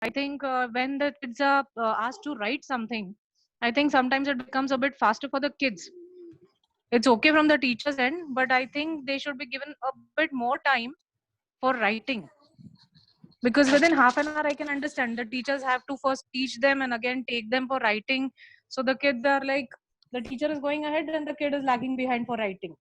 I think when the kids are asked to write something, I think sometimes it becomes a bit faster for the kids. It's okay from the teacher's end, but I think they should be given a bit more time for writing. Because within half an hour, I can understand the teachers have to first teach them and again take them for writing. So the kids are like, the teacher is going ahead and the kid is lagging behind for writing.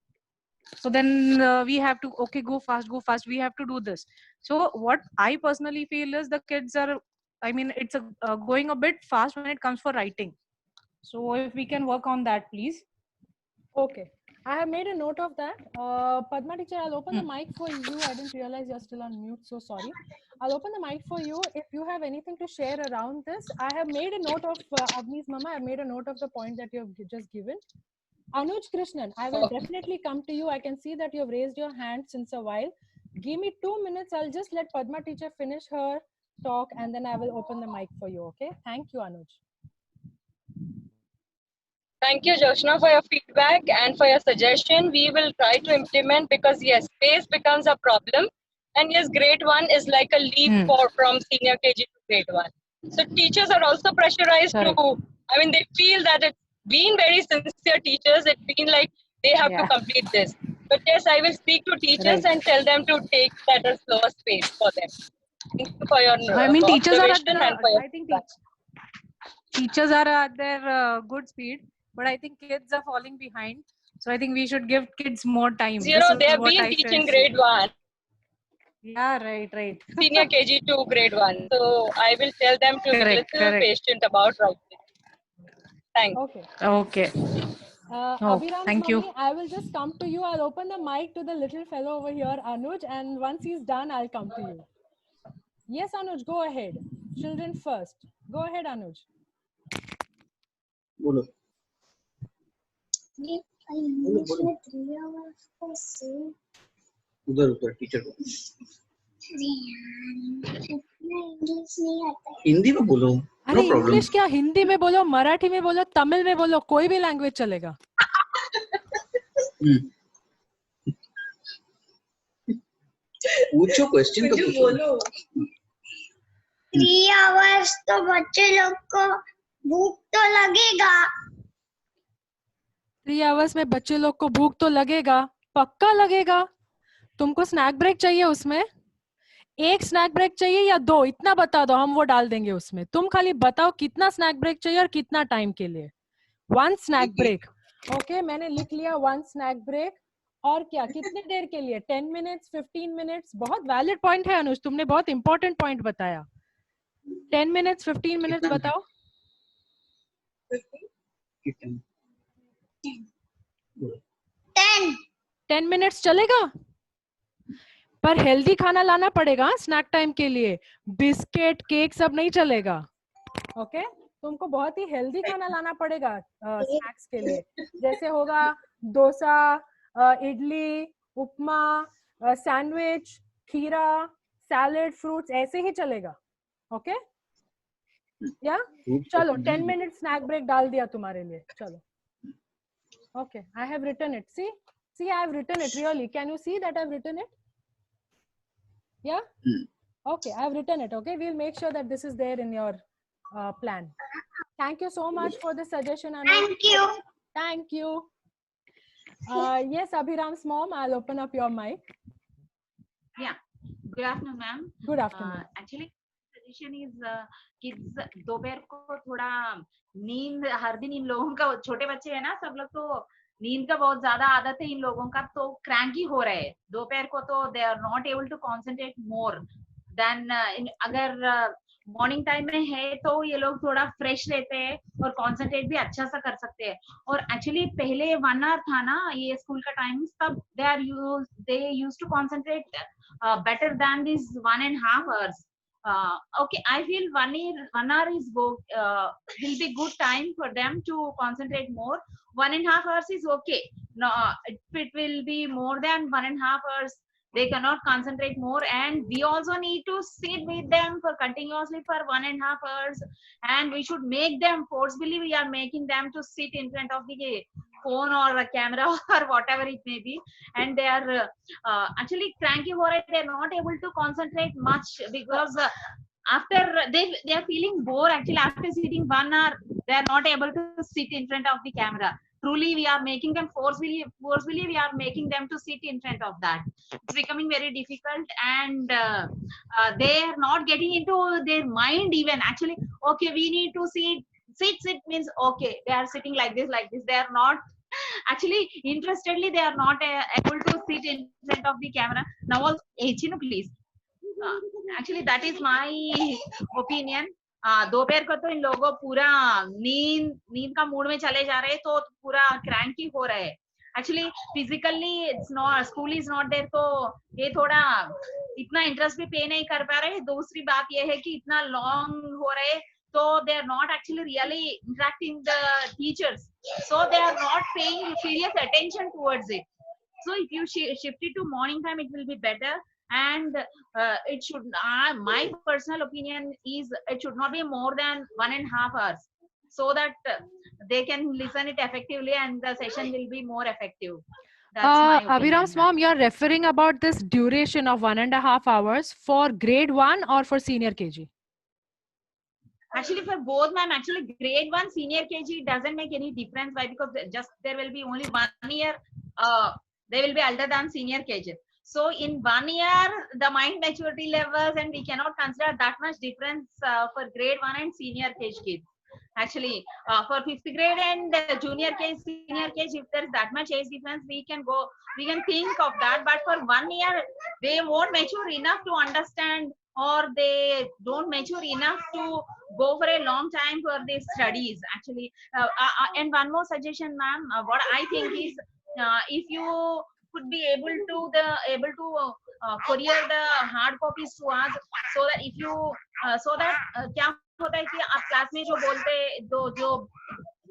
So then we have to, okay, go fast, we have to do this. So what I personally feel is the kids are, I mean, it's going a bit fast when it comes for writing. So if we can work on that, please. Okay, I have made a note of that. Padma teacher, I'll open the mic for you. I didn't realize you're still on mute, so sorry. I'll open the mic for you. If you have anything to share around this, I have made a note of Avni's mama. I've made a note of the point that you have just given. Anuj Krishnan, I will definitely come to you. I can see that you've raised your hand since a while. Give me 2 minutes. I'll just let Padma teacher finish her talk and then I will open the mic for you. Okay. Thank you, Anuj. Thank you, Joshna, for your feedback and for your suggestion. We will try to implement because yes, space becomes a problem. And yes, grade 1 is like a leap from senior KG to grade 1. So teachers are also pressurized to, I mean, they feel that it's been very sincere teachers. It's been like they have to complete this. But yes, I will speak to teachers and tell them to take that a slower space for them. Thank you for your I mean, teachers are at observation and for your I think feedback. teachers are at their good speed, but I think kids are falling behind. So I think we should give kids more time. You know, they have been teaching grade 1. Yeah, right. Senior KG to grade 1. So I will tell them to be a little patient about writing. Thanks. Okay. Abhiram's thank you. mommy, I will just come to you. I'll open the mic to the little fellow over here, Anuj, and once he's done, I'll come to you. Yes, Anuj, go ahead. Children first. Go ahead, Anuj. बोलो उधर उधर teacher को हिंदी में बोलो अरे English क्या, हिंदी में बोलो, मराठी में बोलो, तमिल में बोलो, कोई भी लैंग्वेज चलेगा. पूछो क्वेश्चन तो बोलो. 3 आवर्स तो बच्चे लोग को भूख तो लगेगा. 3 आवर्स में बच्चे लोग को भूख तो लगेगा, पक्का लगेगा. तुमको स्नैक ब्रेक चाहिए उसमें? एक स्नैक ब्रेक चाहिए या 2? इतना बता दो, हम वो डाल देंगे उसमें. तुम खाली बताओ कितना स्नैक ब्रेक चाहिए और कितना टाइम के लिए. 1 स्नैक ब्रेक. ओके, मैंने लिख लिया 1 स्नैक ब्रेक. और क्या, कितने देर के लिए? 10 मिनट्स, 15 मिनट्स. बहुत वैलिड पॉइंट है अनुज, तुमने बहुत इंपॉर्टेंट पॉइंट बताया. 10 मिनट्स, 15 मिनट्स बताओ. 10 मिनट्स चलेगा, पर हेल्दी खाना लाना पड़ेगा स्नैक टाइम के लिए. बिस्किट, केक सब नहीं चलेगा. ओके, तुमको बहुत ही हेल्दी खाना लाना पड़ेगा स्नैक्स के लिए. जैसे होगा डोसा, इडली, उपमा, सैंडविच, खीरा, सैलेड, फ्रूट्स, ऐसे ही चलेगा. ओके या चलो 10 मिनट स्नैक ब्रेक डाल दिया तुम्हारे लिए. चलो. Okay, I have written it. See, I have written it. Really, can you see that I've written it? Yeah. Okay, I have written it. Okay, we'll make sure that this is there in your plan. Thank you so much for the suggestion, Anu. Thank you. Thank you. Yes, Abhiram's mom, I'll open up your mic. Yeah. Good afternoon, ma'am. Good afternoon. Actually, suggestion is kids दोपहर को थोड़ा नींद, हर दिन इन लोगों का, छोटे बच्चे है ना सब लोग, तो नींद का बहुत ज्यादा आदत है इन लोगों का, तो क्रैंकी हो रहे हैं दोपहर को. तो they are not able to concentrate more than अगर मॉर्निंग टाइम में है तो ये लोग थोड़ा फ्रेश रहते हैं और कॉन्सेंट्रेट भी अच्छा सा कर सकते हैं. और एक्चुअली पहले 1 आवर था ना ये स्कूल का टाइम, तब they use to concentrate better than this 1.5 hours. Okay, I feel 1 hour is will be good time for them to concentrate more. 1.5 hours is okay. No, if it will be more than 1.5 hours, they cannot concentrate more, and we also need to sit with them for continuously for 1.5 hours, and we should make them forcefully. We are making them to sit in front of the phone or a camera or whatever it may be, and they are actually cranky. They're not able to concentrate much because after they are feeling bored actually after sitting 1 hour. They are not able to sit in front of the camera. Truly we are making them forcefully we are making them to sit in front of that. It's becoming very difficult, and they are not getting into their mind even actually. Okay, we need to sit means okay, they are sitting like this. They are not actually interestedly, they are not able to sit in front of the camera now also. Hey Chinu, please. uh, Actually that is my opinion. दोपहर को तो इन लोगों पूरा नींद नींद का mood में चले जा रहे हैं, तो पूरा क्रैंकी हो रहे हैं actually. Physically it's not, school is not there, तो ये थोड़ा इतना इंटरेस्ट भी पे नहीं कर पा रहे. दूसरी बात ये है कि इतना लॉन्ग हो रहे, so they are not actually really interacting the teachers, so they are not paying serious attention towards it. So if you shift it to morning time, it will be better. And it should my personal opinion is it should not be more than 1.5 hours, so that they can listen it effectively and the session will be more effective. That's my opinion. Abhiram's mom, you are referring about this duration of 1.5 hours for grade 1 or for senior KG? Actually for both, ma'am. Actually grade 1 senior KG doesn't make any difference. Why? Because just there will be only 1 year, they will be older than senior KG. So in 1 year the mind maturity levels, and we cannot consider that much difference for grade 1 and senior KG kids. Actually for 5th grade and junior KG, senior KG, if there is that much age difference, we can think of that. But for 1 year they won't mature enough to understand, or they don't mature enough to go for a long time for their studies actually. And one more suggestion, ma'am. What I think is, if you could be able to courier the hard copies to us, so that if you so that क्या होता है कि आप class में जो बोलते जो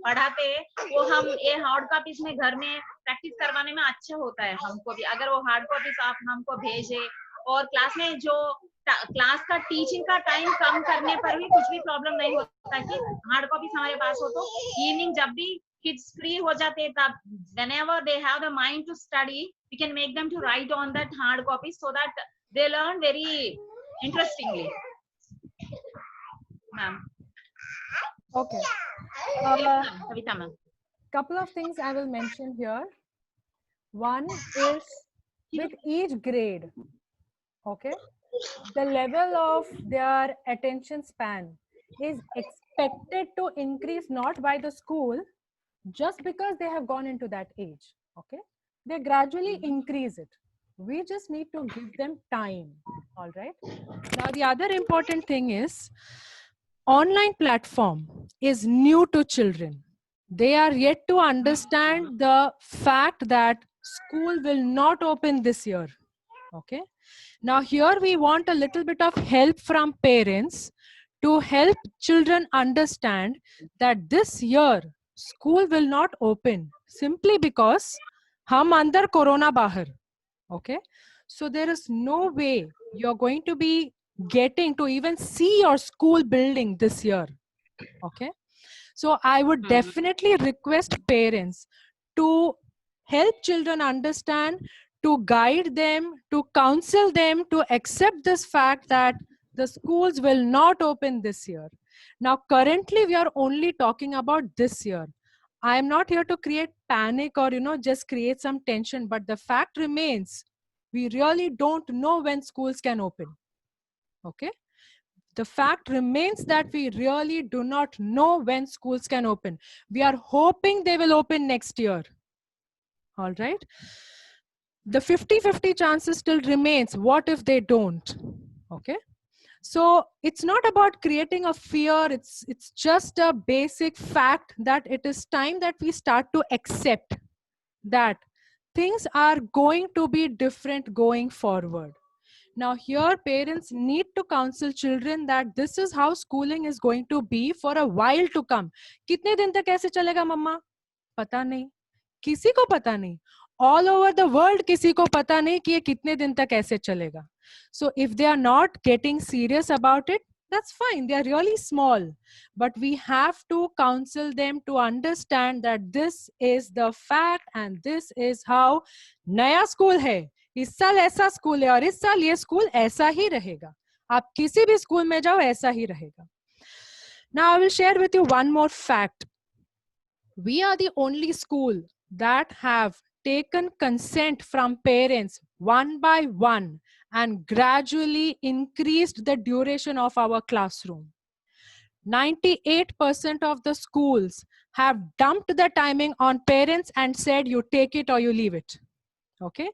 पढ़ाते वो हम ये हार्ड कॉपीज में घर में प्रैक्टिस करवाने में अच्छा होता है हमको भी. अगर वो हार्ड कॉपीज आप हमको भेजे, और क्लास में जो क्लास का टीचिंग का टाइम कम करने पर भी कुछ भी प्रॉब्लम नहीं होता कि हार्ड कॉपीज हमारे पास हो, तो इवनिंग जब भी kids free हो जाते हैं तब whenever they have the mind to study, we can make them to write on that hard copy so that they learn very interestingly. Ma'am. Okay. Kavita ma'am. Couple of things I will mention here. One is with each grade, okay, the level of their attention span is expected to increase, not by the school just because they have gone into that age. Okay, they gradually increase it. We just need to give them time. All right. Now the other important thing is, online platform is new to children. They are yet to understand the fact that school will not open this year. Okay. Now here we want a little bit of help from parents to help children understand that this year school will not open simply because hum andar corona bahar. Okay. So there is no way you're going to be getting to even see your school building this year. Okay. So I would definitely request parents to help children understand, to guide them, to counsel them to accept this fact that the schools will not open this year. Now, currently we are only talking about this year. I am not here to create panic or, just create some tension, but the fact remains, we really don't know when schools can open. Okay. The fact remains that we really do not know when schools can open. We are hoping they will open next year. All right. The 50-50 chances still remains. What if they don't? Okay. So it's not about creating a fear. It's just a basic fact that it is time that we start to accept that things are going to be different going forward. Now here parents need to counsel children that this is how schooling is going to be for a while to come. कितने दिन तक ऐसे चलेगा मम्मा? पता नहीं. किसी को पता नहीं. All over the world किसी को पता नहीं कि ये कितने दिन तक ऐसे चलेगा. So if they are not getting serious about it, that's fine. They are really small. But we have to counsel them to understand that this is the fact and this is how नया school है. इस साल ऐसा school है और इस साल ये स्कूल ऐसा ही रहेगा. आप किसी भी स्कूल में जाओ ऐसा ही रहेगा. Now I will share with you one more fact. We are the only school that have taken consent from parents one by one and gradually increased the duration of our classroom. 98% of the schools have dumped the timing on parents and said you take it or you leave it. Okay,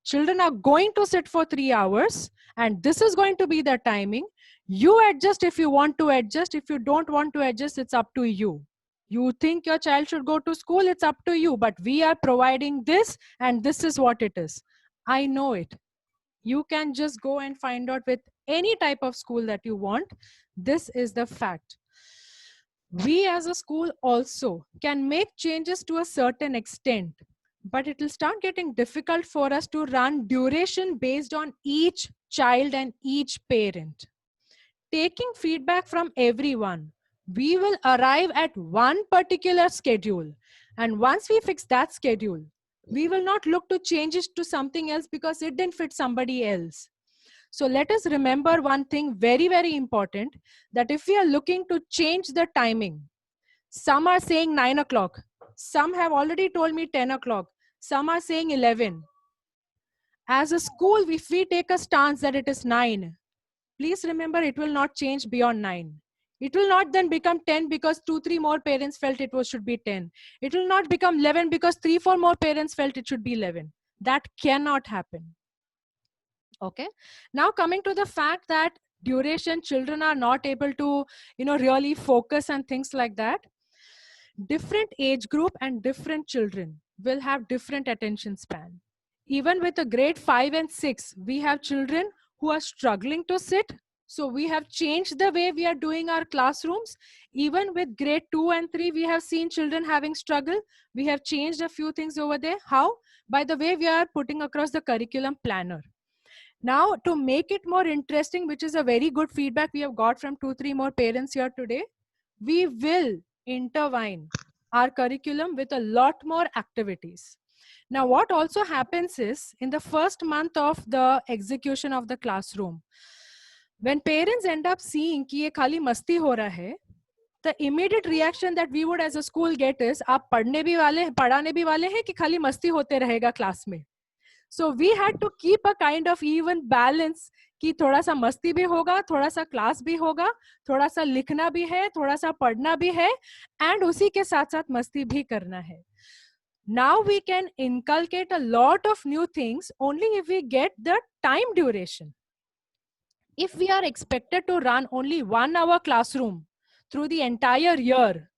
children are going to sit for 3 hours and this is going to be the timing. You adjust if you want to adjust. If you don't want to adjust, it's up to you. You think your child should go to school, it's up to you, but we are providing this and this is what it is. I know it. You can just go and find out with any type of school that you want. This is the fact. We as a school also can make changes to a certain extent, but it will start getting difficult for us to run duration based on each child and each parent. Taking feedback from everyone, we will arrive at one particular schedule. And once we fix that schedule, we will not look to change it to something else because it didn't fit somebody else. So let us remember one thing very, very important, that if we are looking to change the timing, some are saying 9 o'clock. Some have already told me 10 o'clock. Some are saying 11. As a school, if we take a stance that it is 9, please remember it will not change beyond 9. It will not then become 10 because 2-3 more parents felt it should be 10. It will not become 11 because 3-4 more parents felt it should be 11. That cannot happen. Okay. Now coming to the fact that duration, children are not able to, really focus and things like that. Different age group and different children will have different attention span. Even with a grade 5 and 6, we have children who are struggling to sit. So we have changed the way we are doing our classrooms. Even with grade 2 and 3, we have seen children having struggle. We have changed a few things over there. How? By the way we are putting across the curriculum planner. Now, to make it more interesting, which is a very good feedback we have got from 2-3 more parents here today, we will intertwine our curriculum with a lot more activities. Now, what also happens is, in the first month of the execution of the classroom, when parents end up seeing कि ये खाली मस्ती हो रहा है, the immediate reaction that we would as a school get is, आप पढ़ाने भी वाले हैं कि खाली मस्ती होते रहेगा क्लास में. So we had to keep a kind of even balance कि थोड़ा सा मस्ती भी होगा, थोड़ा सा क्लास भी होगा, थोड़ा सा लिखना भी है, थोड़ा सा पढ़ना भी है, and उसी के साथ साथ मस्ती भी करना है. Now we can inculcate a lot of new things only if we get the time duration. If we are expected to run only 1 hour classroom through the entire year,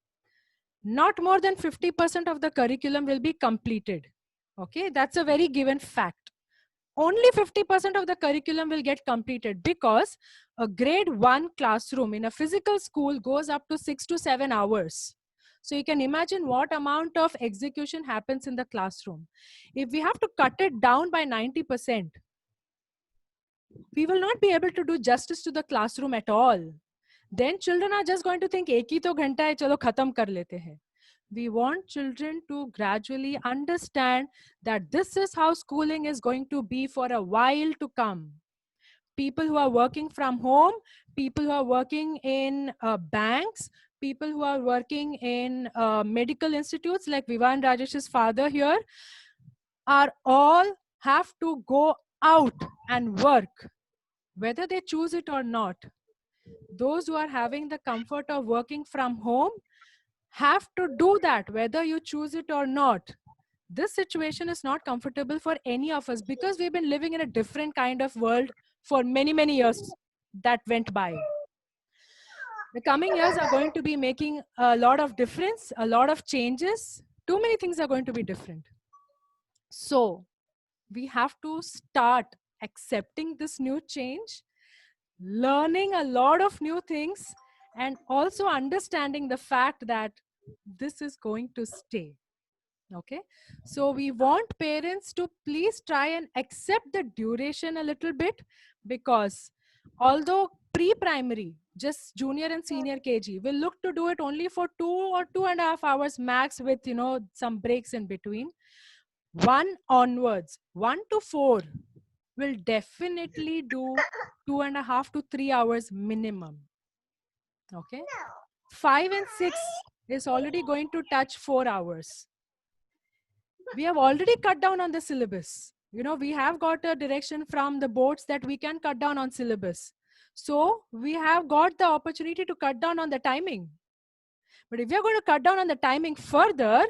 not more than 50% of the curriculum will be completed. Okay, that's a very given fact. Only 50% of the curriculum will get completed because a grade 1 classroom in a physical school goes up to 6 to 7 hours. So you can imagine what amount of execution happens in the classroom. If we have to cut it down by 90%, we will not be able to do justice to the classroom at all. Then children are just going to think, एक ही तो घंटा है, चलो खत्म कर लेते हैं. We want children to gradually understand that this is how schooling is going to be for a while to come. People who are working from home, people who are working in banks, people who are working in medical institutes like Vivan Rajesh's father here, are all have to go out and work, whether they choose it or not. Those who are having the comfort of working from home have to do that, whether you choose it or not. This situation is not comfortable for any of us because we've been living in a different kind of world for many, many years that went by. The coming years are going to be making a lot of difference, a lot of changes. Too many things are going to be different. So we have to start accepting this new change, learning a lot of new things, and also understanding the fact that this is going to stay. Okay, so we want parents to please try and accept the duration a little bit, because although pre-primary, just junior and senior KG, will look to do it only for 2 or 2.5 hours max with, some breaks in between. 1 onwards, 1 to 4, will definitely do 2.5 to 3 hours minimum. Okay. 5 and 6 is already going to touch 4 hours. We have already cut down on the syllabus. You know, we have got a direction from the boards that we can cut down on syllabus. So we have got the opportunity to cut down on the timing. But if we are going to cut down on the timing further,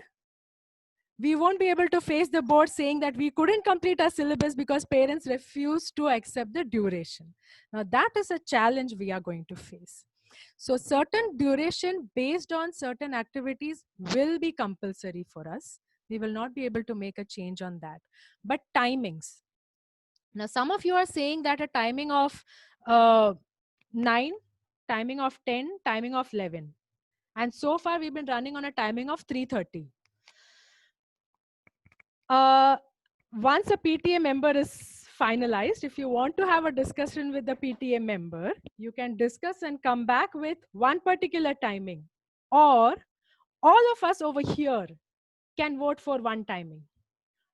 we won't be able to face the board saying that we couldn't complete our syllabus because parents refused to accept the duration. Now that is a challenge we are going to face. So certain duration based on certain activities will be compulsory for us. We will not be able to make a change on that. But timings. Now some of you are saying that a timing of 9, timing of 10, timing of 11. And so far we've been running on a timing of 3:30. Once a PTA member is finalized, if you want to have a discussion with the PTA member, you can discuss and come back with one particular timing, or all of us over here can vote for one timing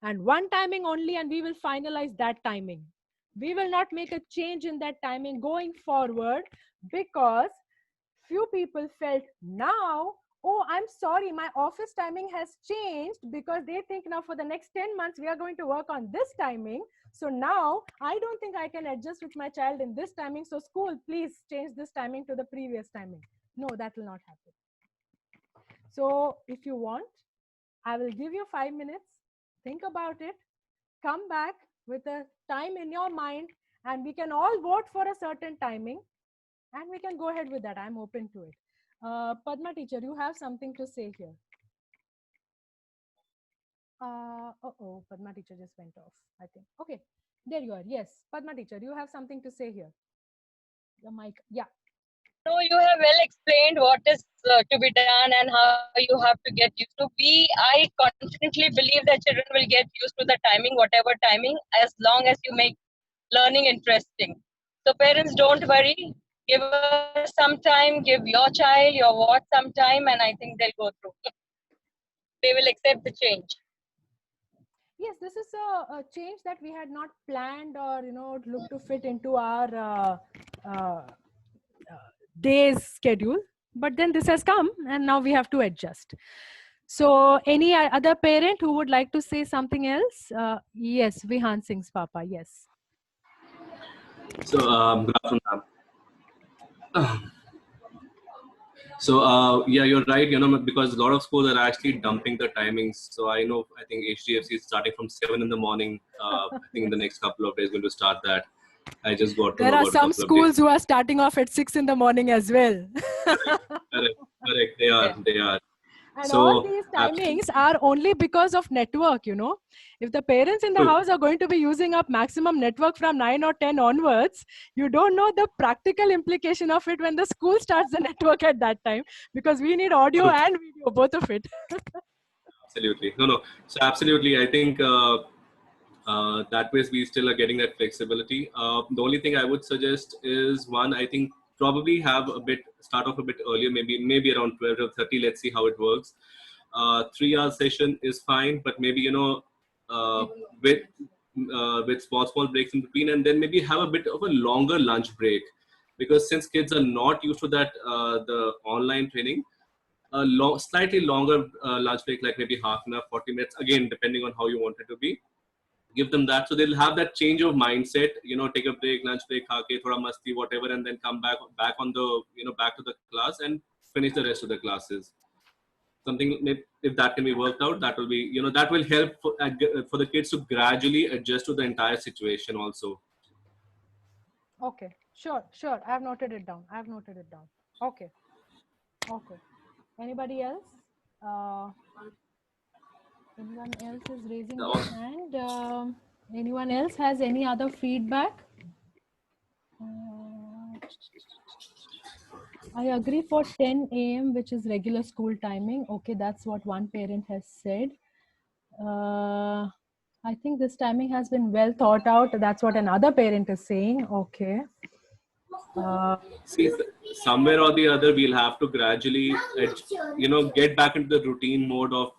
and one timing only, and we will finalize that timing. We will not make a change in that timing going forward because few people felt now, oh, I'm sorry, my office timing has changed, because they think now for the next 10 months we are going to work on this timing. So now I don't think I can adjust with my child in this timing. So school, please change this timing to the previous timing. No, that will not happen. So if you want, I will give you 5 minutes. Think about it. Come back with a time in your mind, and we can all vote for a certain timing. And we can go ahead with that. I'm open to it. Padma teacher, you have something to say here. Uh-oh, Padma teacher just went off, I think. Okay, there you are. Yes, Padma teacher, you have something to say here. The mic, yeah. No, you have well explained what is to be done and how you have to get used to. I confidently believe that children will get used to the timing, whatever timing, as long as you make learning interesting. So parents, don't worry. Give us some time. Give your child, your ward some time, and I think they'll go through. They will accept the change. Yes, this is a change that we had not planned or looked to fit into our day's schedule. But then this has come, and now we have to adjust. So any other parent who would like to say something else? Yes, Vihan Singh's Papa, yes. So, good afternoon, ma'am. So, yeah, you're right, because a lot of schools are actually dumping the timings. So I think HDFC is starting from 7 in the morning. I think in the next couple of days going to start that. I just got to know There are about some schools who are starting off at 6 in the morning as well. Correct. They are. And So, all these timings are only because of network, If the parents in the house are going to be using up maximum network from 9 or 10 onwards, you don't know the practical implication of it when the school starts the network at that time, because we need audio and video, both of it. Absolutely. No. So absolutely, I think that way we still are getting that flexibility. The only thing I would suggest is, one, I think probably start off a bit earlier, maybe around 12 or 30. Let's see how it works. 3-hour session is fine, but maybe with small breaks in between, and then maybe have a bit of a longer lunch break, because since kids are not used to that the online training, slightly longer lunch break, like maybe half an hour, 40 minutes, again depending on how you want it to be. Give them that, so they'll have that change of mindset. Take a break, lunch break, khake, thoda masti, whatever, and then come back on the back to the class and finish the rest of the classes. Something, if that can be worked out, that will be that will help for the kids to gradually adjust to the entire situation also. Okay, sure. I've noted it down. Okay. Anybody else? Anyone else is raising their hand? Anyone else has any other feedback? I agree for 10 a.m., which is regular school timing. Okay, that's what one parent has said. I think this timing has been well thought out. That's what another parent is saying. Okay. See, somewhere or the other, we'll have to gradually, get back into the routine mode of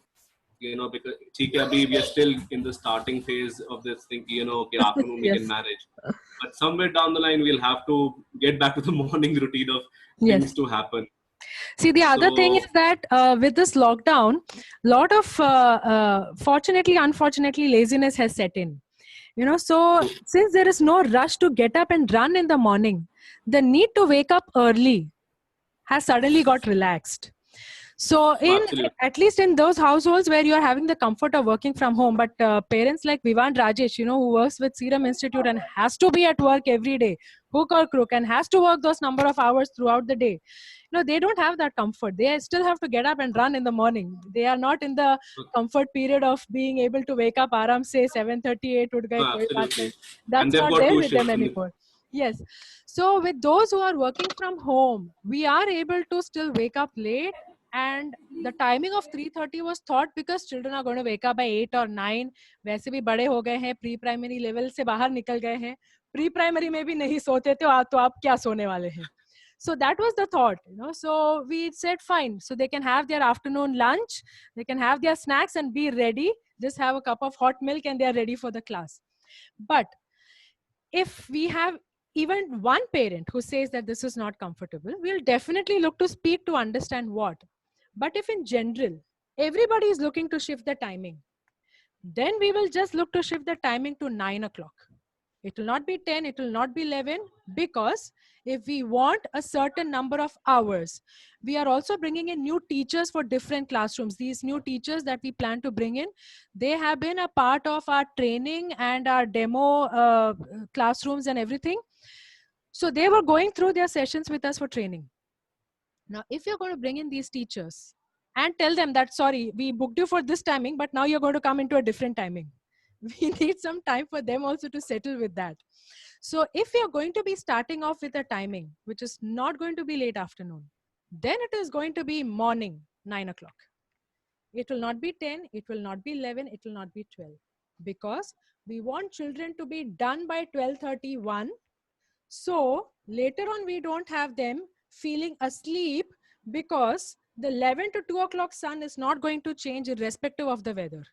because we are still in the starting phase of this thing, okay, afternoon we Yes. can manage. But somewhere down the line, we'll have to get back to the morning routine of Yes. things to happen. See, the other thing So- is that with this lockdown, lot of fortunately, unfortunately, laziness has set in. So since there is no rush to get up and run in the morning, the need to wake up early has suddenly got relaxed. So Absolutely. at least in those households where you are having the comfort of working from home, but parents like Vivaan Rajesh, who works with Serum Institute and has to be at work every day, hook or crook, and has to work those number of hours throughout the day. They don't have that comfort. They still have to get up and run in the morning. They are not in the comfort period of being able to wake up aram se 7:38 उठ गए, कोई बात Absolutely. नहीं. That's they've not got there with tuitions them anymore. Yes. So with those who are working from home, we are able to still wake up late, and the timing of 3:30 was thought because children are going to wake up by 8 or 9. वैसे भी बड़े हो गए हैं, pre primary level से बाहर निकल गए हैं. प्री प्राइमरी में भी नहीं सोते थे, तो आप क्या सोने वाले हैं? So that was the thought, so we said fine, so they can have their afternoon lunch, they can have their snacks and be ready, just have a cup of hot milk and they are ready for the class. But if we have even one parent who says that this is not comfortable, we'll definitely look to speak to understand what. But if in general everybody is looking to shift the timing, then we will just look to shift the timing to 9 o'clock. It will not be 10, it will not be 11, because if we want a certain number of hours, we are also bringing in new teachers for different classrooms. These new teachers that we plan to bring in, they have been a part of our training and our demo classrooms and everything. So they were going through their sessions with us for training. Now, if you're going to bring in these teachers and tell them that, sorry, we booked you for this timing, but now you're going to come into a different timing. We need some time for them also to settle with that. So if you're going to be starting off with a timing, which is not going to be late afternoon, then it is going to be morning, 9 o'clock. It will not be 10, it will not be 11, it will not be 12. Because we want children to be done by 12:31. So later on, we don't have them feeling asleep, because the 11 to 2 o'clock sun is not going to change irrespective of the weather.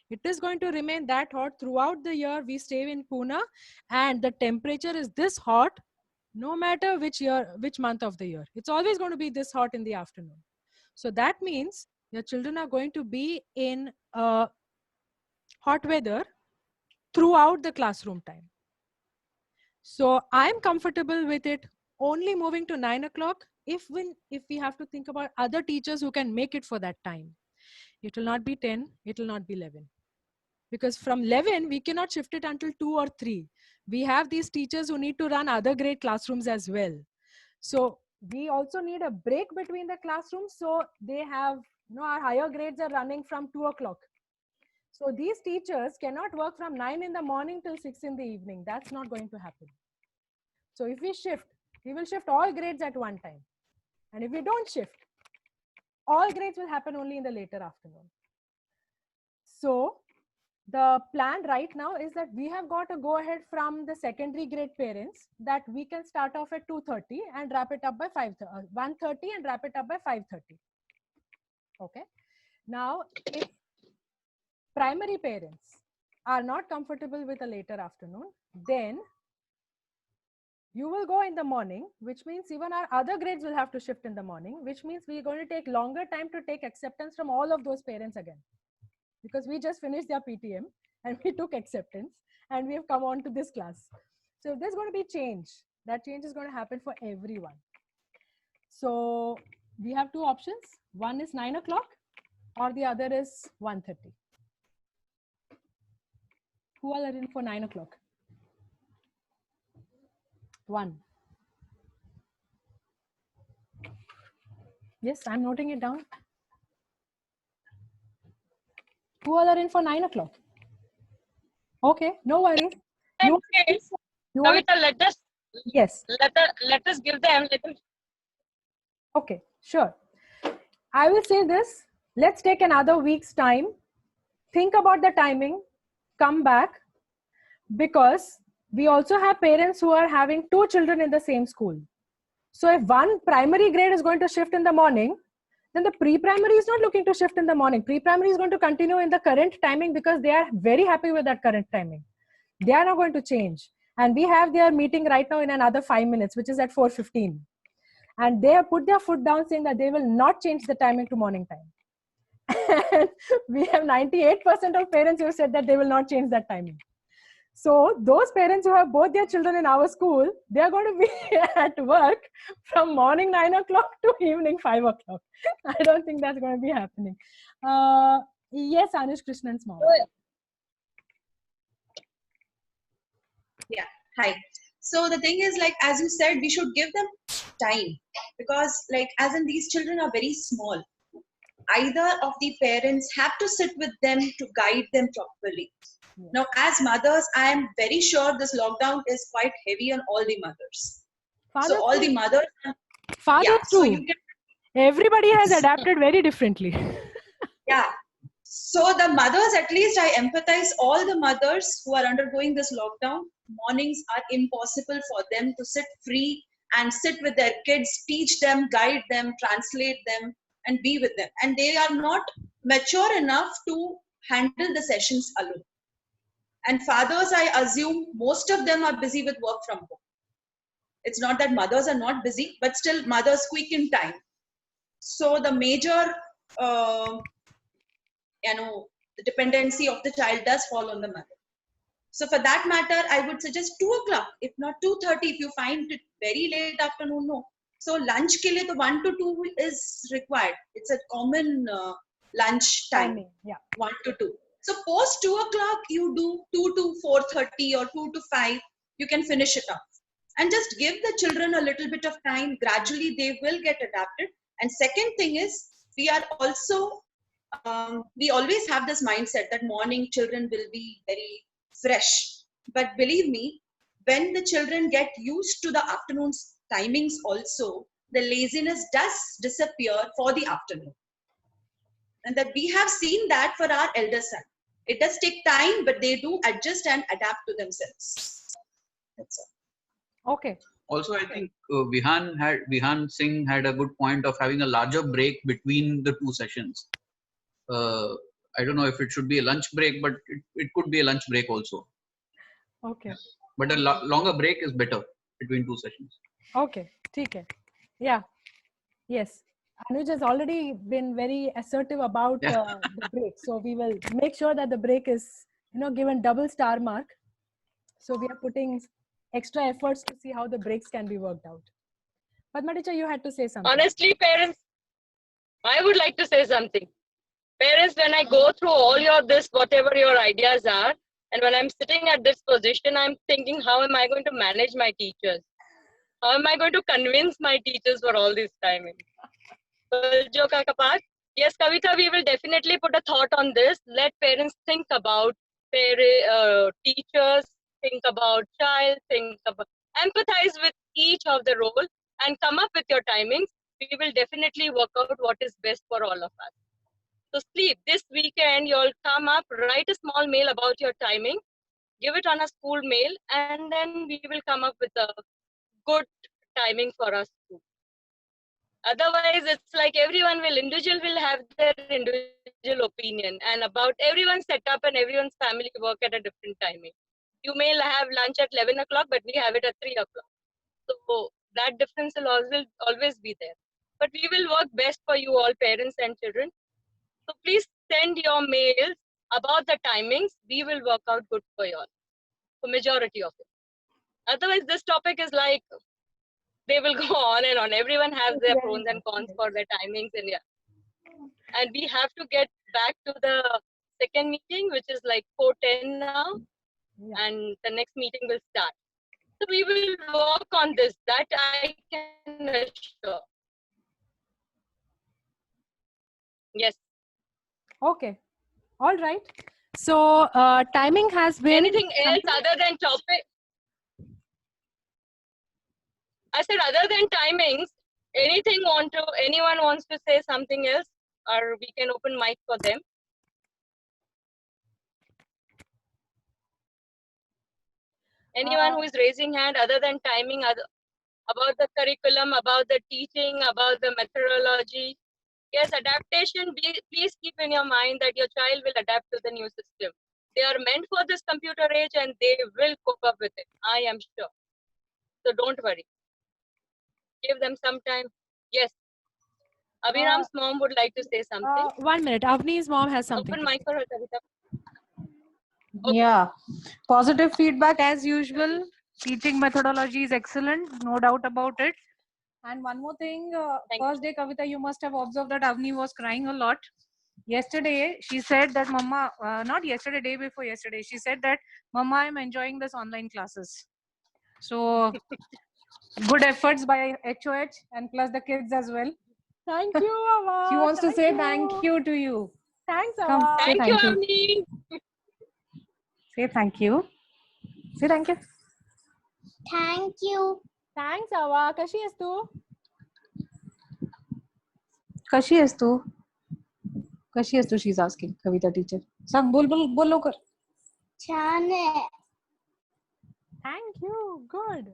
It is going to remain that hot throughout the year. We stay in Pune and the temperature is this hot, no matter which month of the year. It's always going to be this hot in the afternoon. So that means your children are going to be in hot weather throughout the classroom time. So I'm comfortable with it only moving to 9 o'clock if we have to think about other teachers who can make it for that time. It will not be 10, it will not be 11. Because from 11, we cannot shift it until 2 or 3. We have these teachers who need to run other grade classrooms as well. So we also need a break between the classrooms. So they have, our higher grades are running from 2 o'clock. So these teachers cannot work from 9 in the morning till 6 in the evening. That's not going to happen. So if we shift, we will shift all grades at one time. And if we don't shift, all grades will happen only in the later afternoon. So the plan right now is that we have got a go ahead from the secondary grade parents that we can start off at 2:30 and wrap it up by 1:30 and wrap it up by 5:30. Okay. Now, if primary parents are not comfortable with a later afternoon, then you will go in the morning, which means even our other grades will have to shift in the morning, which means we're going to take longer time to take acceptance from all of those parents again. Because we just finished their PTM and we took acceptance and we have come on to this class. So there's going to be change. That change is going to happen for everyone. So we have two options. One is 9 o'clock or the other is 1:30. Who all are in for 9 o'clock? One. Yes, I'm noting it down. Who all are in for 9 o'clock? Okay, no worries. Okay. Kavita, let us give them. Okay, sure. I will say this. Let's take another week's time. Think about the timing. Come back. Because we also have parents who are having 2 children in the same school. So if one primary grade is going to shift in the morning, then the pre-primary is not looking to shift in the morning. Pre-primary is going to continue in the current timing because they are very happy with that current timing. They are not going to change. And we have their meeting right now in another 5 minutes, which is at 4:15. And they have put their foot down saying that they will not change the timing to morning time. And we have 98% of parents who have said that they will not change that timing. So those parents who have both their children in our school, they are going to be at work from morning 9 o'clock to evening 5 o'clock. I don't think that's going to be happening. Yes, Anush Krishnan's mom. Yeah, hi. So the thing is, like, as you said, we should give them time, because, like, as in, these children are very small. Either of the parents have to sit with them to guide them properly. Yeah. Now, as mothers, I am very sure this lockdown is quite heavy on all the mothers. Fathers So all too. the mothers, Fathers yeah, too. so you can, Everybody has adapted very differently. yeah. So the mothers, at least I empathize all the mothers who are undergoing this lockdown. Mornings are impossible for them to sit free and sit with their kids, teach them, guide them, translate them, and be with them. And they are not mature enough to handle the sessions alone. And fathers, I assume most of them are busy with work from home. It's not that mothers are not busy, but still mothers quick in time. So the major, the dependency of the child does fall on the mother. So for that matter, I would suggest 2 o'clock, if not 2:30, if you find it very late afternoon, no. So lunch ke liye to 1 to 2 is required. It's a common lunch time, Timing, yeah. 1 to 2. So post 2 o'clock, you do 2 to 4:30 or 2 to 5, you can finish it off. And just give the children a little bit of time. Gradually, they will get adapted. And second thing is, we are also, we always have this mindset that morning children will be very fresh. But believe me, when the children get used to the afternoon's timings also, the laziness does disappear for the afternoon. And that we have seen that for our elder son. It does take time, but they do adjust and adapt to themselves. That's all. Okay. Also, I think Vihan Singh had a good point of having a larger break between the 2 sessions. I don't know if it should be a lunch break, but it could be a lunch break also. Okay. But a longer break is better between 2 sessions. Okay. Okay. Yeah. Yes. Anuj has already been very assertive about the break. So we will make sure that the break is, given double star mark. So we are putting extra efforts to see how the breaks can be worked out. Padma teacher, you had to say something. Honestly, parents, I would like to say something. Parents, when I go through all whatever your ideas are, and when I'm sitting at this position, I'm thinking, how am I going to manage my teachers? How am I going to convince my teachers for all this timing? Yes, Kavita, we will definitely put a thought on this. Let parents think about teachers, think about child, empathize with each of the role and come up with your timings. We will definitely work out what is best for all of us. So sleep, this weekend, you'll come up, write a small mail about your timing, give it on a school mail, and then we will come up with a good timing for us too. Otherwise, it's like individual will have their individual opinion and about everyone's setup and everyone's family work at a different timing. You may have lunch at 11 o'clock, but we have it at 3 o'clock. So that difference will always be there. But we will work best for you all, parents and children. So please send your mails about the timings. We will work out good for you all, for majority of it. Otherwise, this topic is like, they will go on and on. Everyone has their pros and cons for their timings. And we have to get back to the second meeting, which is like 4:10 now. Yeah. And the next meeting will start. So we will work on this. That I can assure. Yes. Okay. All right. So timing has been... Anything else other than topic? I said other than timings, anyone wants to say something else, or we can open mic for them. Anyone who is raising hand other than timing, about the curriculum, about the teaching, about the methodology, Yes, adaptation. Please keep in your mind that your child will adapt to the new system. They are meant for this computer age and they will cope up with it. I am sure. So don't worry. Give them some time. Yes. Abhiram's mom would like to say something. 1 minute. Avni's mom has something. Open to mic say. for her, Kavita. Okay. Yeah, positive feedback as usual. Teaching methodology is excellent, no doubt about it. And one more thing, Thank first day Kavita, you must have observed that Avni was crying a lot. Yesterday, she said that Mama, not yesterday, day before yesterday, she said that Mama, I'm enjoying this online classes. So good efforts by HOH and plus the kids as well. Thank you, Awa. She wants to say thank you to you. Thanks, Come, Awa. say Thank you, thank you. Avni. Say thank you. Say thank you. Thank you. Thanks, Awa. Kashi आहेस तू? कशी आहेस तू? कशी आहेस तू? She's asking, Kavita teacher. सांग, बोल लवकर. छान आहे. Thank you. Good.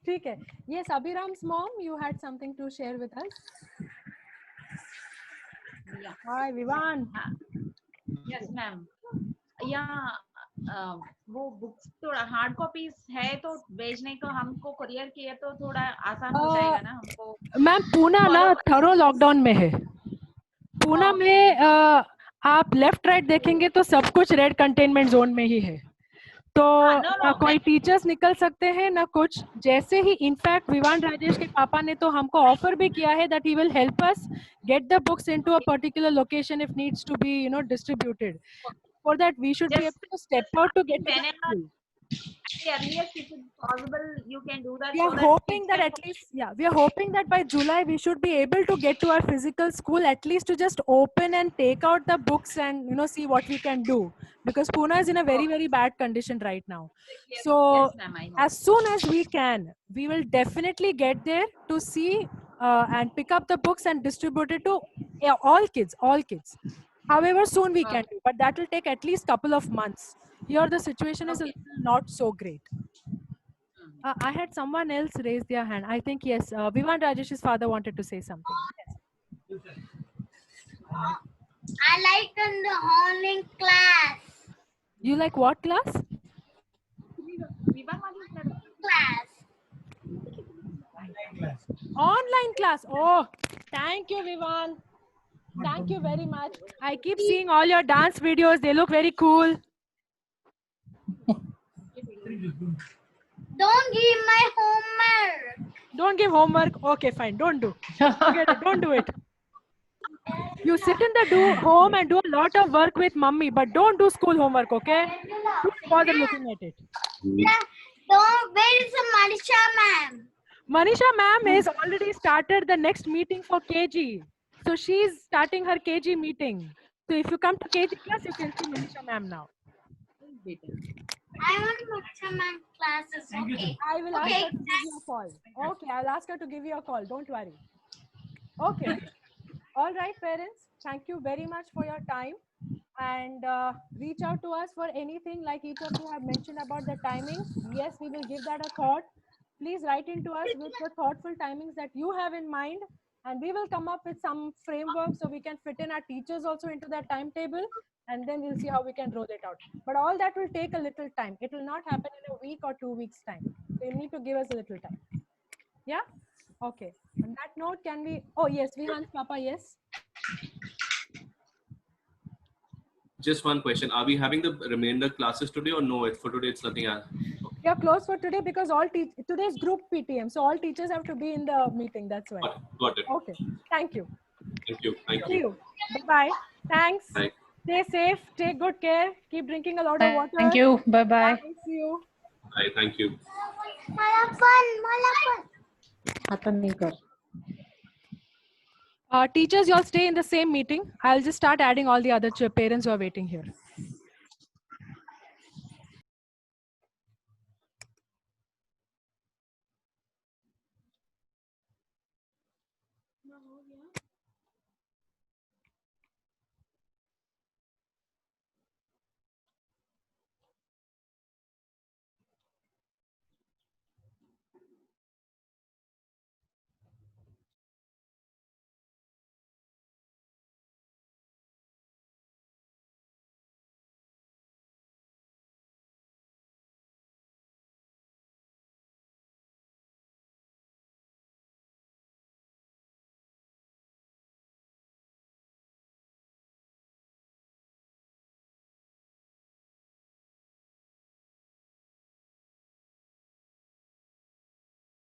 ठीक है. Yes, Abhiram's mom, you had something to share with us. Yeah. Hi, Vivan. Yes, ma'am. Yeah. वो बुक्स थोड़ा हार्ड कॉपीज है तो भेजने को हमको कुरियर किए तो थोड़ा आसान हो जाएगा ना हमको. मैम पूना ना थरो लॉकडाउन में है. पूना में आप लेफ्ट राइट देखेंगे तो सब कुछ रेड कंटेनमेंट जोन में ही है. तो ना कोई टीचर्स निकल सकते हैं ना कुछ. जैसे ही इनफैक्ट विवान राजेश के पापा ने तो हमको ऑफर भी किया है that he will help us get the books into a particular location if needs to be distributed. For that we should be able to step out to get to the school. Earliest if it's possible you can do that. We are hoping that at least, we are hoping that by July we should be able to get to our physical school, at least to just open and take out the books and see what we can do, because Pune is in a very very bad condition right now. So Yes, ma'am, I know. as soon as we can, we will definitely get there to see and pick up the books and distribute it to all kids. However soon we can do, but that will take at least couple of months. Here the situation is a little not so great. I had someone else raise their hand. I think yes, Vivan Rajesh's father wanted to say something. Yes. I like in the online class. You like what class? Class. Online class. Oh, thank you, Vivan. Thank you very much. I keep seeing all your dance videos. They look very cool. Don't give my homework. Don't give homework. Okay, fine. Don't do. Forget it. Don't do it. You sit in the home and do a lot of work with mummy, but don't do school homework, okay? Don't bother looking at it. Don't. Where is Manisha ma'am? Manisha ma'am has already started the next meeting for KG. So she's starting her KG meeting. So if you come to KG class, you can see Manisha ma'am now. I want Manisha ma'am classes. Okay. I will ask her to give you a call. Okay, I'll ask her to give you a call. Don't worry. Okay. All right, parents. Thank you very much for your time. And reach out to us for anything like each of you have mentioned about the timings. Yes, we will give that a thought. Please write into us with the thoughtful timings that you have in mind. And we will come up with some framework so we can fit in our teachers also into that timetable. And then we'll see how we can roll it out. But all that will take a little time. It will not happen in a week or 2 weeks time. So you need to give us a little time. Yeah? Okay. On that note, can we... Oh, yes. Vihan's Papa, yes. Just one question. Are we having the remainder classes today or no? For today, it's nothing else. We are closed for today because today's group PTM. So all teachers have to be in the meeting. That's why. Got it. Okay. Thank you. Thank you. Thank See you. you. Bye-bye. Thanks. Bye. Stay safe. Take good care. Keep drinking a lot of water. Thank you. Bye-bye. See you. Bye. Thank you. Teachers, you all stay in the same meeting. I'll just start adding all the other parents who are waiting here.